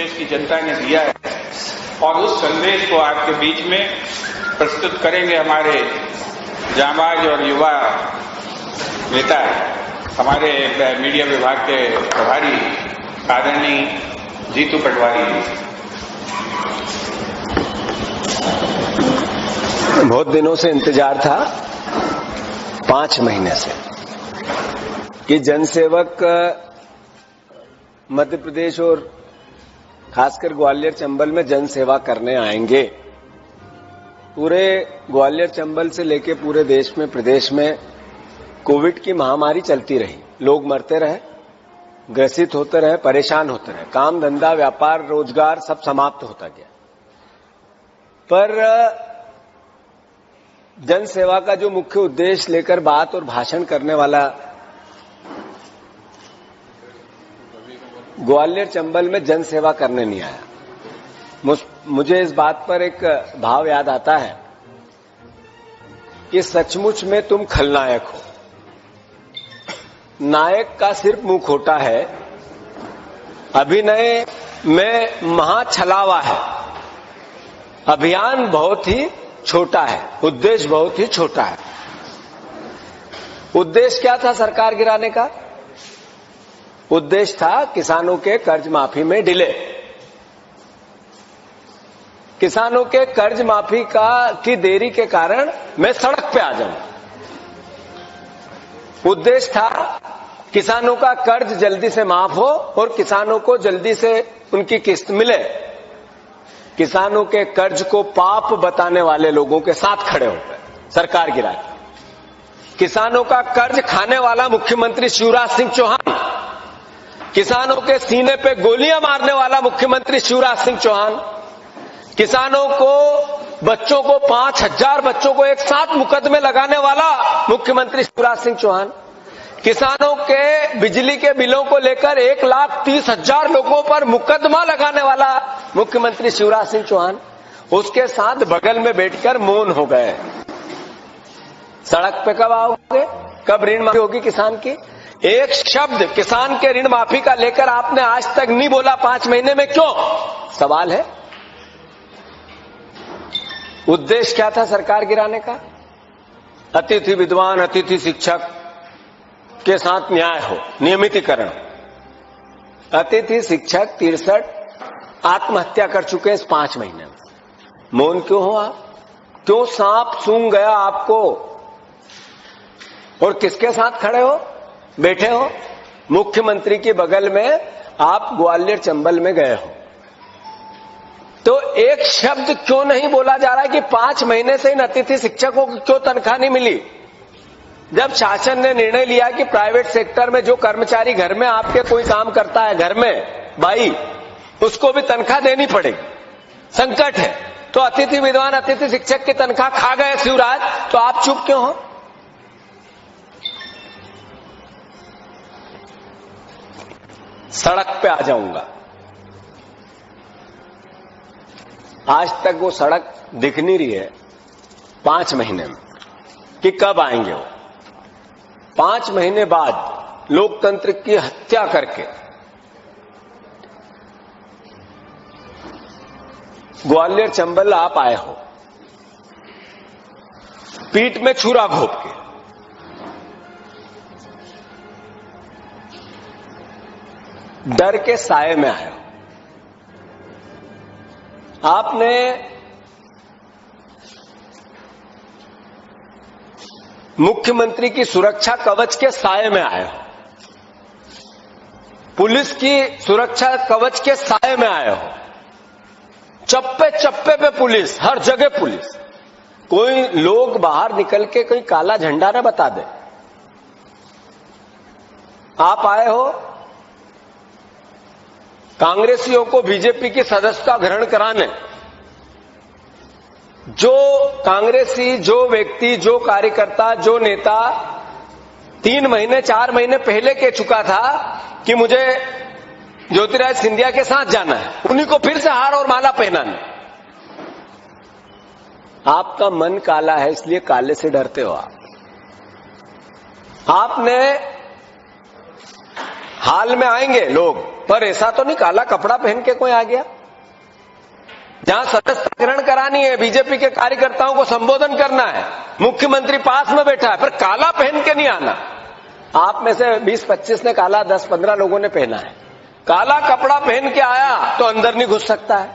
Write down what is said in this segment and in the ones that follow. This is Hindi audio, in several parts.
देश की जनता ने दिया है, और उस संदेश को आपके बीच में प्रस्तुत करेंगे हमारे जांबाज और युवा नेता, हमारे मीडिया विभाग के प्रभारी आदरणीय जीतू पटवारी जी। बहुत दिनों से इंतजार था, 5 महीने से, कि जनसेवक मध्य प्रदेश और खासकर ग्वालियर चंबल में जनसेवा करने आएंगे। पूरे ग्वालियर चंबल से लेकर पूरे देश में, प्रदेश में कोविड की महामारी चलती रही, लोग मरते रहे, ग्रसित होते रहे, परेशान होते रहे, काम धंधा व्यापार रोजगार सब समाप्त होता गया। पर जनसेवा का जो मुख्य उद्देश्य लेकर बात और भाषण करने वाला ग्वालियर चंबल में जनसेवा करने नहीं आया। मुझे इस बात पर एक भाव याद आता है कि सचमुच में तुम खलनायक हो। नायक का सिर्फ मुंह खोटा है, अभिनय में महा छलावा है, अभियान बहुत ही छोटा है, उद्देश्य बहुत ही छोटा है। उद्देश्य क्या था सरकार गिराने का? उद्देश्य था किसानों के कर्ज माफी में डिले, किसानों के कर्ज माफी की देरी के कारण मैं सड़क पे आ जाऊं। उद्देश्य था किसानों का कर्ज जल्दी से माफ हो और किसानों को जल्दी से उनकी किस्त मिले। किसानों के कर्ज को पाप बताने वाले लोगों के साथ खड़े होकर सरकार गिराई। किसानों का कर्ज खाने वाला मुख्यमंत्री शिवराज सिंह चौहान, किसानों के सीने पे गोलियां मारने वाला मुख्यमंत्री शिवराज सिंह चौहान, किसानों को, बच्चों को, 5000 बच्चों को एक साथ मुकदमे लगाने वाला मुख्यमंत्री शिवराज सिंह चौहान, किसानों के बिजली के बिलों को लेकर 1,30,000 लोगों पर मुकदमा लगाने वाला मुख्यमंत्री शिवराज सिंह चौहान, उसके साथ बगल में बैठकर मौन हो गए। सड़क पे कब आओगे? कब ऋण माफी होगी किसान की? एक शब्द किसान के ऋण माफी का लेकर आपने आज तक नहीं बोला 5 महीने में, क्यों? सवाल है। उद्देश्य क्या था सरकार गिराने का? अतिथि विद्वान, अतिथि शिक्षक के साथ न्याय हो, नियमितीकरण। अतिथि शिक्षक 63 आत्महत्या कर चुके हैं इस 5 महीने में। मौन क्यों हो आप? क्यों सांप सूंघ गया आपको? और किसके साथ खड़े हो, बैठे हो? मुख्यमंत्री के बगल में आप ग्वालियर चंबल में गए हो, तो एक शब्द क्यों नहीं बोला जा रहा है कि 5 महीने से इन अतिथि शिक्षकों को क्यों तनख्वाह नहीं मिली? जब शासन ने निर्णय लिया कि प्राइवेट सेक्टर में जो कर्मचारी घर में आपके कोई काम करता है, घर में बाई, उसको भी तनख्वाह देनी पड़ेगी, संकट है, तो अतिथि विद्वान, अतिथि शिक्षक की तनख्वाह खा गए शिवराज, तो आप चुप क्यों हो? सड़क पे आ जाऊंगा। आज तक वो सड़क दिख नहीं रही है 5 महीने में कि कब आएंगे वो। 5 महीने बाद लोकतंत्र की हत्या करके ग्वालियर चंबल आप आए हो, पीठ में छुरा घोंप के। डर के साए में आए हो। आपने मुख्यमंत्री की सुरक्षा कवच के साए में आए हो, पुलिस की सुरक्षा कवच के साए में आए हो। चप्पे चप्पे पे पुलिस, हर जगह पुलिस। कोई लोग बाहर निकल के कोई काला झंडा ना बता दे। आप आए हो कांग्रेसियों को बीजेपी की सदस्यता ग्रहण कराने। जो कांग्रेसी, जो व्यक्ति, जो कार्यकर्ता, जो नेता 3 महीने 4 महीने पहले कह चुका था कि मुझे ज्योतिरादित्य सिंधिया के साथ जाना है, उन्हीं को फिर से हार और माला पहनाने। आपका मन काला है, इसलिए काले से डरते हो आप। आपने हाल में आएंगे लोग पर ऐसा तो नहीं काला कपड़ा पहन के कोई आ गया। जहां सदस्यता ग्रहण करानी है, बीजेपी के कार्यकर्ताओं को संबोधन करना है, मुख्यमंत्री पास में बैठा है, पर काला पहन के नहीं आना। आप में से 20-25 ने काला, 10-15 लोगों ने पहना है। काला कपड़ा पहन के आया तो अंदर नहीं घुस सकता है।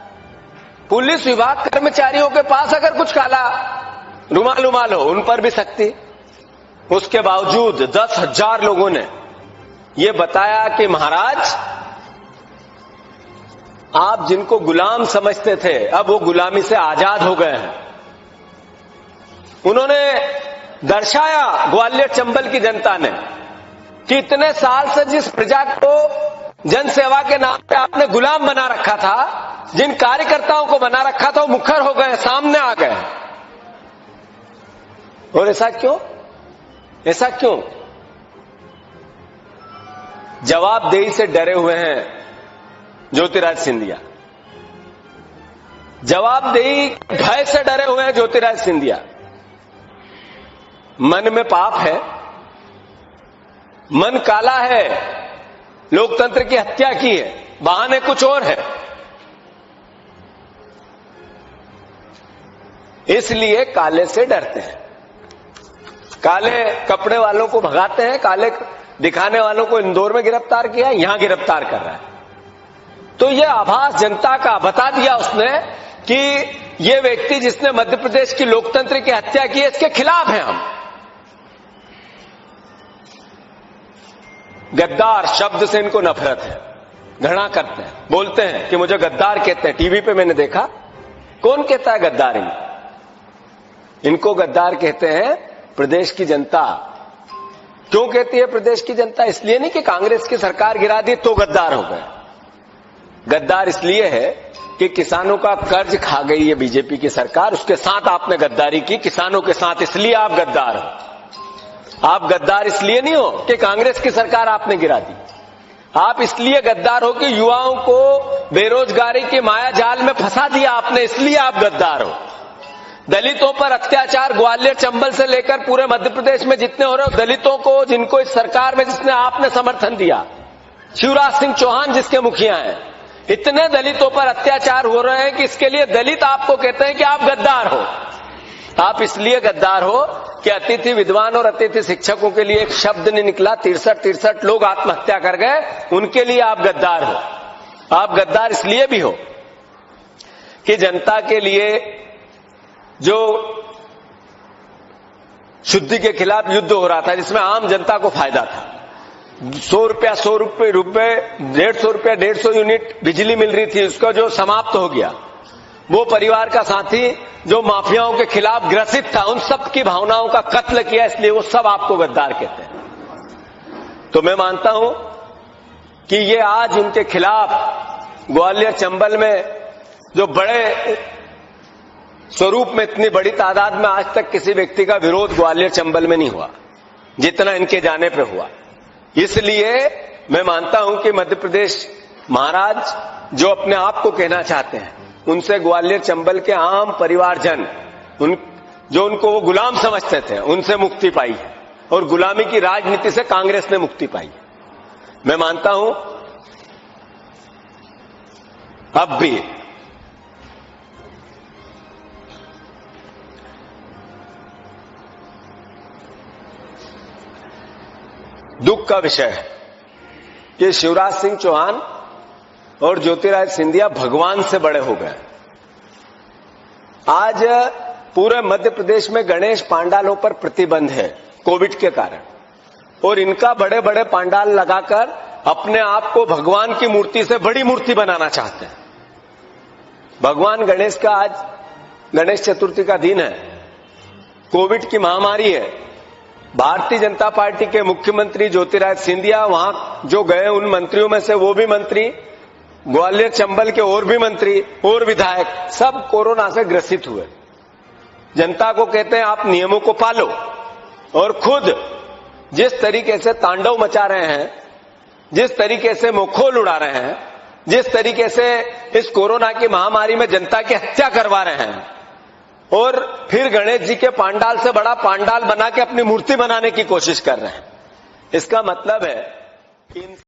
पुलिस विभाग कर्मचारियों के पास अगर कुछ काला रुमाल हो, उन पर भी सख्ती। उसके बावजूद 10,000 लोगों ने ये बताया कि महाराज, आप जिनको गुलाम समझते थे अब वो गुलामी से आजाद हो गए हैं। उन्होंने दर्शाया ग्वालियर चंबल की जनता ने कि इतने साल से जिस प्रजा को जनसेवा के नाम पे आपने गुलाम बना रखा था, जिन कार्यकर्ताओं को बना रखा था, वो मुखर हो गए, सामने आ गए। और ऐसा क्यों? ऐसा क्यों? जवाबदेही से डरे हुए हैं ज्योतिराज सिंधिया। जवाबदेही भय से डरे हुए हैं ज्योतिराज सिंधिया। मन में पाप है, मन काला है, लोकतंत्र की हत्या की है, बहाने कुछ और है। इसलिए काले से डरते हैं। काले कपड़े वालों को भगाते हैं, काले दिखाने वालों को इंदौर में गिरफ्तार किया, यहां गिरफ्तार कर रहा है। तो यह आभास जनता का बता दिया उसने कि यह व्यक्ति जिसने मध्य प्रदेश की लोकतंत्र की हत्या की है, इसके खिलाफ हैं हम। गद्दार शब्द से इनको नफरत है, घृणा करते हैं, बोलते हैं कि मुझे गद्दार कहते हैं। टीवी पे मैंने देखा, कौन कहता है गद्दार? इनको गद्दार कहते हैं प्रदेश की जनता। क्यों कहती है प्रदेश की जनता? इसलिए नहीं कि कांग्रेस की सरकार गिरा दी तो गद्दार हो गए। गद्दार इसलिए है कि किसानों का कर्ज खा गई है बीजेपी की सरकार, उसके साथ आपने गद्दारी की, किसानों के साथ, इसलिए आप गद्दार हो। आप गद्दार इसलिए नहीं हो कि कांग्रेस की सरकार आपने गिरा दी। आप इसलिए गद्दार हो कि युवाओं को बेरोजगारी के माया जाल में फंसा दिया आपने, इसलिए आप गद्दार हो। दलितों पर अत्याचार ग्वालियर चंबल से लेकर पूरे मध्य प्रदेश में जितने हो रहे हो, दलितों को, जिनको इस सरकार में जिसने आपने समर्थन दिया, शिवराज सिंह चौहान जिसके मुखिया हैं, इतने दलितों पर अत्याचार हो रहे हैं कि इसके लिए दलित आपको कहते हैं कि आप गद्दार हो। आप इसलिए गद्दार हो कि अतिथि विद्वान और अतिथि शिक्षकों के लिए एक शब्द नहीं निकला, 63 लोग आत्महत्या कर गए, उनके लिए आप गद्दार हो। आप गद्दार इसलिए भी हो कि जनता के लिए जो शुद्धि के खिलाफ युद्ध हो रहा था, जिसमें आम जनता को फायदा था, 100 रुपया 150 यूनिट बिजली मिल रही थी, उसका जो समाप्त हो गया, वो परिवार का साथी जो माफियाओं के खिलाफ ग्रसित था, उन सब की भावनाओं का कत्ल किया, इसलिए वो सब आपको गद्दार कहते हैं। तो मैं मानता हूं कि ये आज उनके खिलाफ ग्वालियर चंबल में जो बड़े स्वरूप में, इतनी बड़ी तादाद में आज तक किसी व्यक्ति का विरोध ग्वालियर चंबल में नहीं हुआ जितना इनके जाने पे हुआ। इसलिए मैं मानता हूं कि मध्य प्रदेश महाराज जो अपने आप को कहना चाहते हैं, उनसे ग्वालियर चंबल के आम परिवारजन, जो उनको वो गुलाम समझते थे, उनसे मुक्ति पाई है और गुलामी की राजनीति से कांग्रेस ने मुक्ति पाई है। मैं मानता हूं अब भी दुख का विषय है कि शिवराज सिंह चौहान और ज्योतिराज सिंधिया भगवान से बड़े हो गए। आज पूरे मध्य प्रदेश में गणेश पांडालों पर प्रतिबंध है कोविड के कारण, और इनका बड़े बड़े पांडाल लगाकर अपने आप को भगवान की मूर्ति से बड़ी मूर्ति बनाना चाहते हैं। भगवान गणेश का आज गणेश चतुर्थी का दिन है, कोविड की महामारी है। भारतीय जनता पार्टी के मुख्यमंत्री ज्योतिराज सिंधिया वहां जो गए, उन मंत्रियों में से वो भी मंत्री, ग्वालियर चंबल के और भी मंत्री और विधायक, सब कोरोना से ग्रसित हुए। जनता को कहते हैं आप नियमों को पालो, और खुद जिस तरीके से तांडव मचा रहे हैं, जिस तरीके से मुखोल उड़ा रहे हैं, जिस तरीके से इस कोरोना की महामारी में जनता की हत्या करवा रहे हैं, और फिर गणेश जी के पांडाल से बड़ा पांडाल बना के अपनी मूर्ति बनाने की कोशिश कर रहे हैं, इसका मतलब है कि